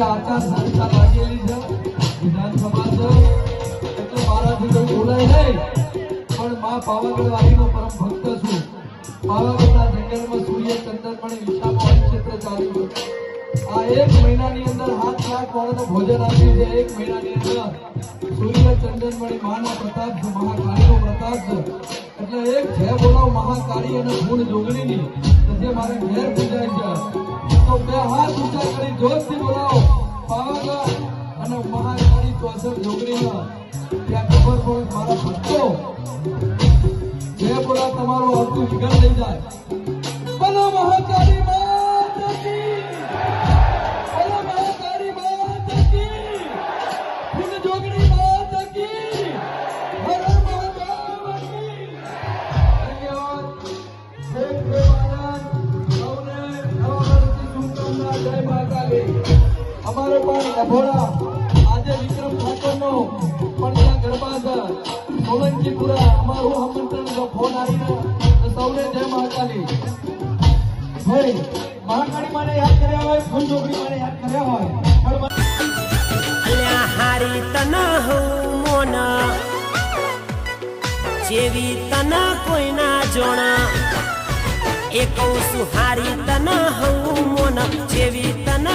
આચારસંહિતા લાગેલી છે વિધાનસભા છે એટલે મારાથી કોઈ બોલાય નહીં પણ માં પાવાગઢ વાળીનો પરમ ભક્ત છું પાવાગઢના જંગલમાં સૂર્ય ચંદ્રમણી વિશાળ ક્ષેત્ર ચાલ્યું આ 1 મહિનાની અંદર 7 લાખ વાળાને ભોજન આપ્યું છે 1 મહિનાની અંદર સૂર્ય ચંદ્રમણી માના પ્રતાપ છે મહાકાળીનો પ્રતાપ છે એટલે એક છે બોલાવ મહાકાળી અને ગુણ જોગણીની જે મારે ઘેર પૂજાય છે તો બે હાથ ઊંચા કરી જોરથી બોલાવો પાવાગઢ અને મહાકાળી ચોસર જોગણીના ત્યાં ખબર પડે મારા ભક્તો જે બોલા તમારો અર્થું વિઘન લઈ જાય બોલો મહાકાળી માતા કી બોલો મહાકાળી માતા કી ગુણ જોગણી માતા કી હર મહાદેવ કી ધન્યવાદ અમારે પણ અભોળા આજે વિક્રમ ઠાકોરનો પણ ત્યાં ગરબા છે સોલંકીપુરા અમારું આમંત્રણ ફોન આવીને સૌને જય મહાકાળી ભાઈ મહાકાળી માને યાદ કર્યા હોય ફૂલ છોકરી માને યાદ કર્યા હોય અલ્યા હારી તન હું મોન જેવી તન કોઈ ના જોણ એ કહું છું હારી તન હું મોન જેવી તન